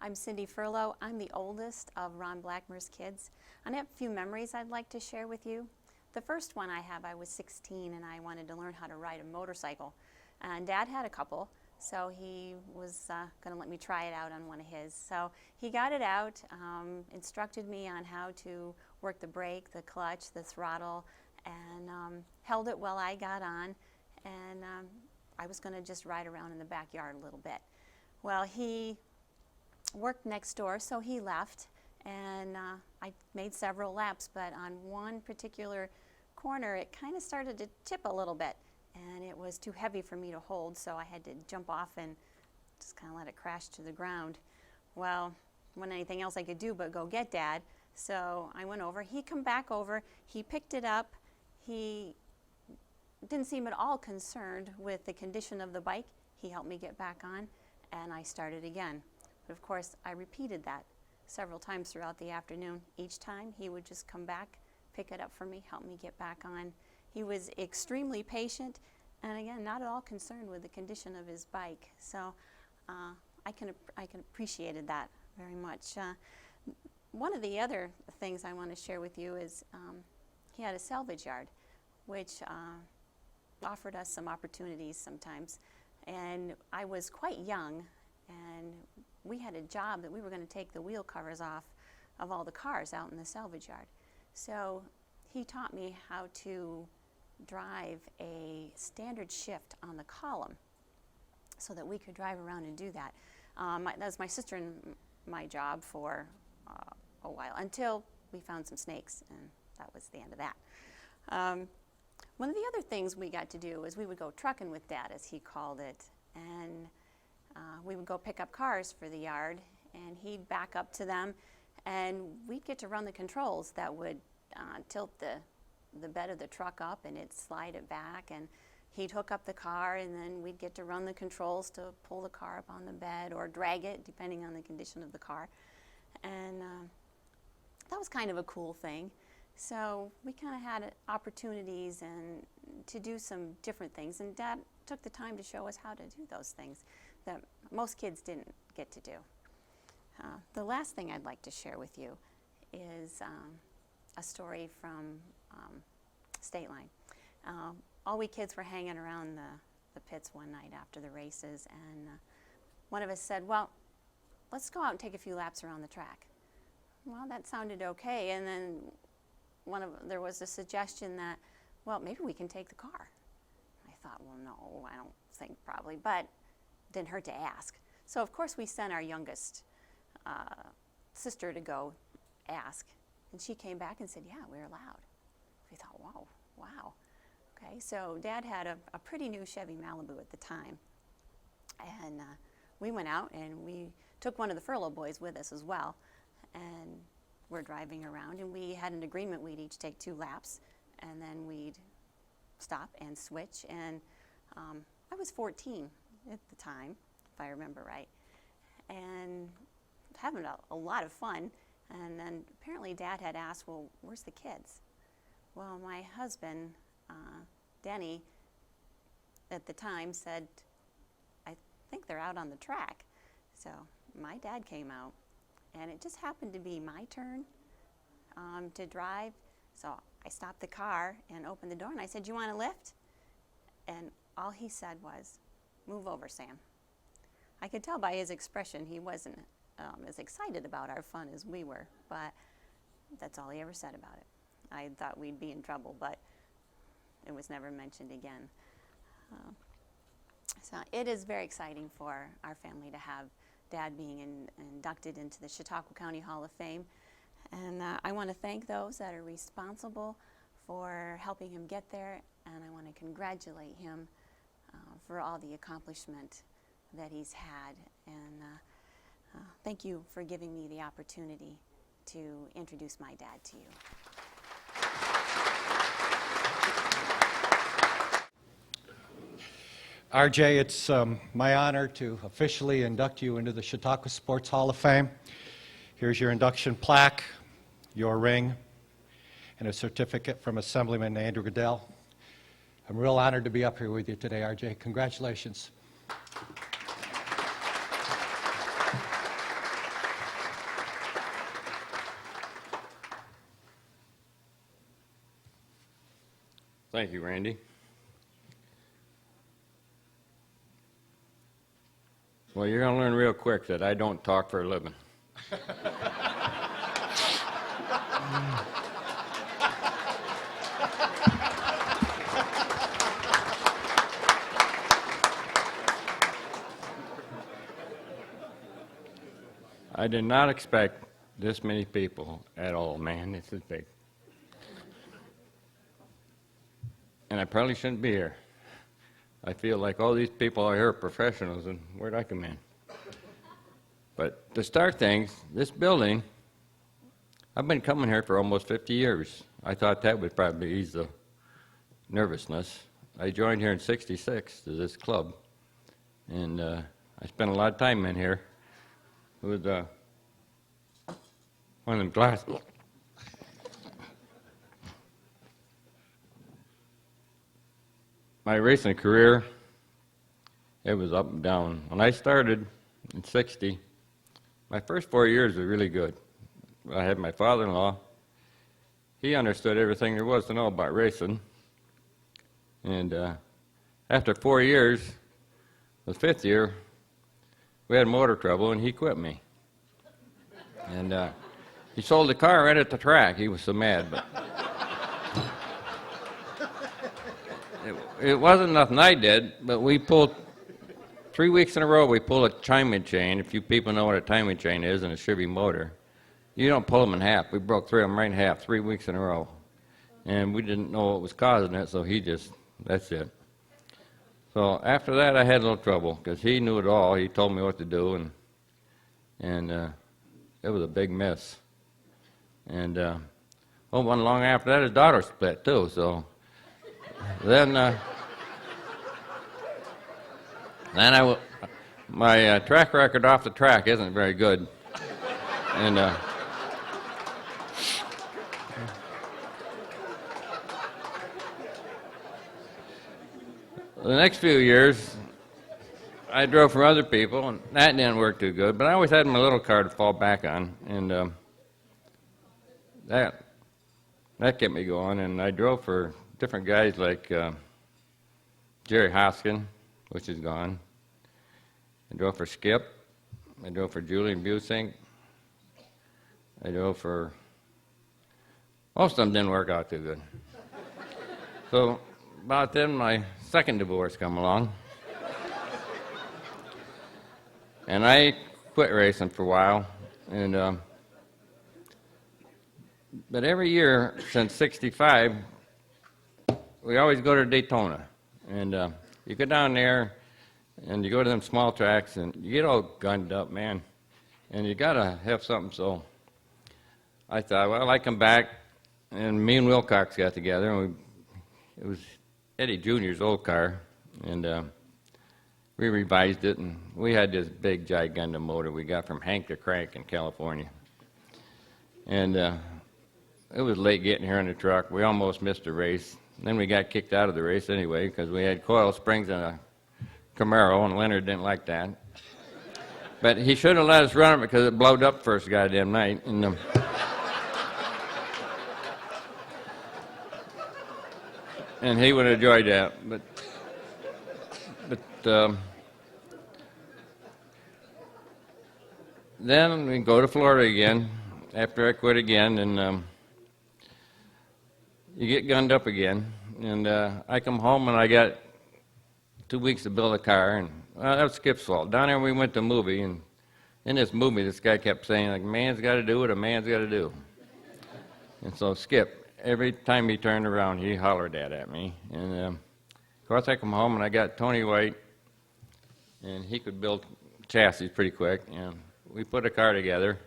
I'm Cindy Furlow. I'm the oldest of Ron Blackmer's kids. I have a few memories I'd like to share with you. The first one I was 16 and I wanted to learn how to ride a motorcycle. And Dad had a couple, so he was going to let me try it out on one of his. So he got it out, instructed me on how to work the brake, the clutch, the throttle, and held it while I got on. And I was going to just ride around in the backyard a little bit. Well, he worked next door, so he left, and I made several laps, but on one particular corner it kind of started to tip a little bit, and it was too heavy for me to hold, so I had to jump off and just kind of let it crash to the ground. Well, wasn't anything else I could do but go get Dad, so I went over. He come back over, he picked it up, he didn't seem at all concerned with the condition of the bike. He helped me get back on, and I started again. But of course, I repeated that several times throughout the afternoon. Each time, he would just come back, pick it up for me, help me get back on. He was extremely patient, and again, not at all concerned with the condition of his bike. So I can appreciated that very much. One of the other things I want to share with you is he had a salvage yard, which offered us some opportunities sometimes. And I was quite young, and we had a job that we were going to take the wheel covers off of all the cars out in the salvage yard. So he taught me how to drive a standard shift on the column so that we could drive around and do that. That was my sister and my job for a while, until we found some snakes, and that was the end of that. One of the other things we got to do is we would go trucking with Dad, as he called it, and we would go pick up cars for the yard, and he'd back up to them, and we'd get to run the controls that would tilt the bed of the truck up, and it'd slide it back, and he'd hook up the car, and then we'd get to run the controls to pull the car up on the bed or drag it, depending on the condition of the car. And that was kind of a cool thing. So we kind of had opportunities and to do some different things, and Dad took the time to show us how to do those things that most kids didn't get to do. The last thing I'd like to share with you is a story from State Line. All we kids were hanging around the pits one night after the races, and one of us said, well, let's go out and take a few laps around the track. Well, that sounded okay, and then there was a suggestion that, well, maybe we can take the car. I thought, well, no, I don't think probably, but it didn't hurt to ask. So of course we sent our youngest sister to go ask, and she came back and said, yeah, we're allowed. We thought, wow. Okay, so Dad had a pretty new Chevy Malibu at the time, and we went out and we took one of the furlough boys with us as well, and we're driving around, and we had an agreement we'd each take 2 laps, and then we'd stop and switch. And I was 14 at the time, if I remember right, and having a lot of fun. And then apparently Dad had asked, well, where's the kids? Well, my husband, Denny, at the time said, I think they're out on the track. So my dad came out, and it just happened to be my turn to drive. So I stopped the car and opened the door, and I said, you want a lift? And all he said was, move over, Sam. I could tell by his expression he wasn't as excited about our fun as we were, but that's all he ever said about it. I thought we'd be in trouble, but it was never mentioned again. So it is very exciting for our family to have Dad being inducted into the Chautauqua County Hall of Fame. And I want to thank those that are responsible for helping him get there, and I want to congratulate him for all the accomplishment that he's had. And thank you for giving me the opportunity to introduce my dad to you. RJ, it's my honor to officially induct you into the Chautauqua Sports Hall of Fame. Here's your induction plaque, your ring, and a certificate from Assemblyman Andrew Goodell. I'm real honored to be up here with you today, RJ. Congratulations. Thank you, Randy. Well, you're going to learn real quick that I don't talk for a living. I did not expect this many people at all, man. This is big. And I probably shouldn't be here. I feel like all these people are here professionals, and where'd I come in? But to start things, this building, I've been coming here for almost 50 years. I thought that would probably ease the nervousness. I joined here in '66 to this club, and I spent a lot of time in here with one of them glasses. My racing career, it was up and down. When I started in '60, my first 4 years were really good. I had my father-in-law. He understood everything there was to know about racing. And after 4 years, the fifth year, we had motor trouble, and he quit me. And he sold the car right at the track. He was so mad. But it wasn't nothing I did, but we pulled 3 weeks in a row. We pulled a timing chain. If you people know what a timing chain is, and a Chevy motor, you don't pull them in half. We broke 3 of them right in half 3 weeks in a row, and we didn't know what was causing it. So that's it. So after that, I had a little trouble because he knew it all. He told me what to do, and it was a big mess. And one long after that, his daughter split too. So then my track record off the track isn't very good, and the next few years I drove for other people, and that didn't work too good. But I always had my little car to fall back on, and that kept me going. And I drove for different guys like Jerry Hoskin, which is gone. I drove for Skip. I drove for Julian Busink. I drove for... Most of them didn't work out too good. So about then, my second divorce come along. And I quit racing for a while. And but every year since '65, we always go to Daytona. And you go down there, and you go to them small tracks, and you get all gunned up, man. And you got to have something. So I thought, well, I come back, and me and Wilcox got together, and it was Eddie Jr.'s old car, and we revised it, and we had this big Gigunda motor we got from Hank the Crank in California. And it was late getting here in the truck. We almost missed a race. Then we got kicked out of the race anyway because we had coil springs in a Camaro, and Leonard didn't like that. But he should have let us run it because it blowed up first goddamn night. And he would have enjoyed that. But then we go to Florida again after I quit again, and you get gunned up again. And I come home, and I got 2 weeks to build a car, and that was Skip's fault. Down there we went to a movie, and in this movie this guy kept saying, like, a man's got to do what a man's got to do. And so Skip, every time he turned around, he hollered that at me. And of course I come home, and I got Tony White, and he could build chassis pretty quick, and we put a car together.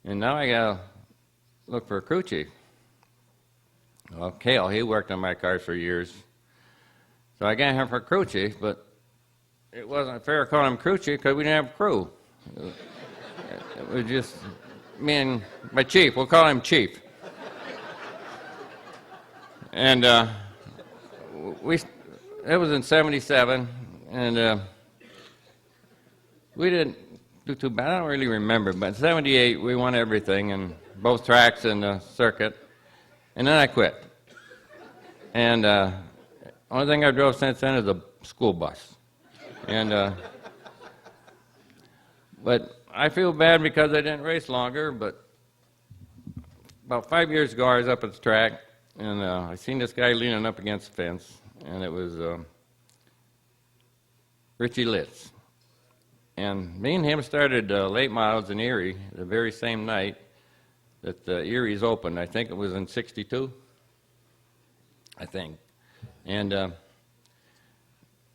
And now I got to look for a crew chief. Well, Cale, he worked on my cars for years. So I got him for crew chief, but it wasn't fair to call him crew chief because we didn't have a crew. It was just me and my chief. We'll call him Chief. And it was in '77, and we didn't do too bad. I don't really remember, but in '78 we won everything in both tracks and the circuit, and then I quit. And only thing I drove since then is a school bus. And but I feel bad because I didn't race longer. But about 5 years ago, I was up at the track, and I seen this guy leaning up against the fence, and it was Richie Litz. And me and him started late models in Erie the very same night that Erie's opened. I think it was in '62, I think. And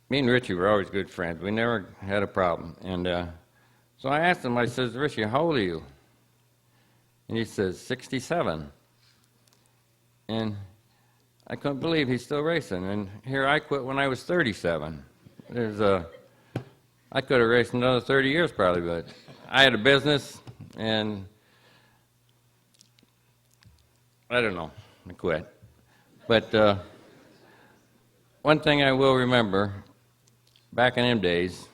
me and Richie were always good friends. We never had a problem. And so I asked him, I says, Richie, how old are you? And he says, 67. And I couldn't believe he's still racing. And here I quit when I was 37. I could have raced another 30 years probably, but I had a business, and I don't know, I quit. But one thing I will remember, back in them days,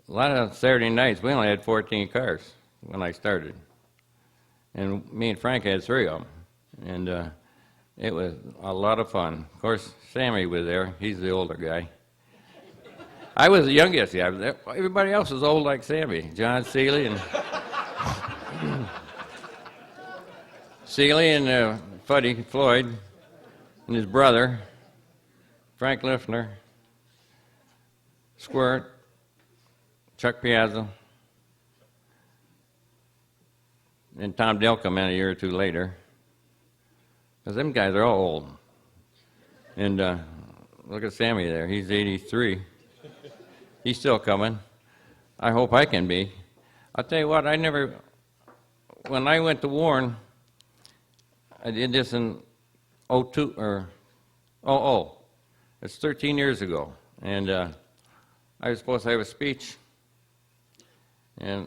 a lot of Saturday nights, we only had 14 cars when I started. And me and Frank had 3 of them. And it was a lot of fun. Of course, Sammy was there. He's the older guy. I was the youngest guy. Everybody else was old like Sammy. John Seeley and Fuddy Floyd and his brother, Frank Liffner, Squirt, Chuck Piazza, and Tom Dell come in a year or 2 later. Because them guys are all old. And look at Sammy there. He's 83. He's still coming. I hope I can be. I'll tell you what, when I went to Warren, I did this in '02 or '00. It's 13 years ago. And I was supposed to have a speech. And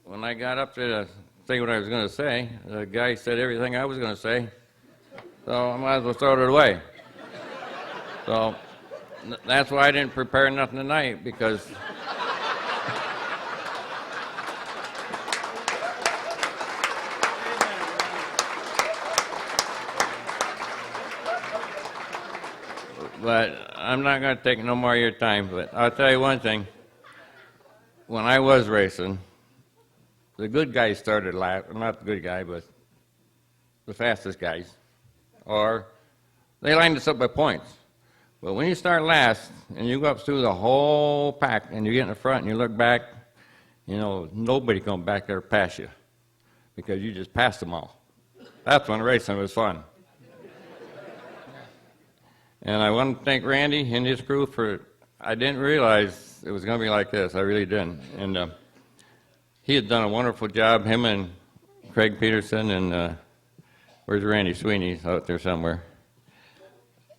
when I got up there to say what I was going to say, the guy said everything I was going to say. So I might as well throw it away. So that's why I didn't prepare nothing tonight, because but I'm not going to take no more of your time. But I'll tell you one thing. When I was racing, the good guys started last, not the good guy, but the fastest guys, or they lined us up by points. But when you start last and you go up through the whole pack and you get in the front and you look back, you know, nobody come back there past you because you just passed them all. That's when racing was fun. And I want to thank Randy and his crew I didn't realize it was going to be like this. I really didn't. And he had done a wonderful job, him and Craig Peterson and where's Randy Sweeney? He's out there somewhere.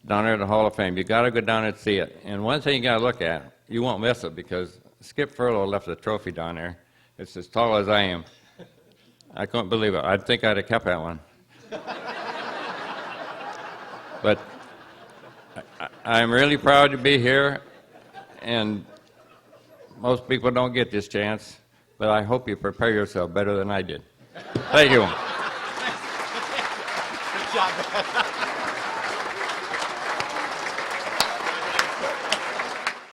Down there at the Hall of Fame. You got to go down and see it. And one thing you got to look at, you won't miss it, because Skip Furlow left a trophy down there. It's as tall as I am. I couldn't believe it. I think I'd have kept that one. But I'm really proud to be here, and most people don't get this chance, but I hope you prepare yourself better than I did. Thank you. Good job, man.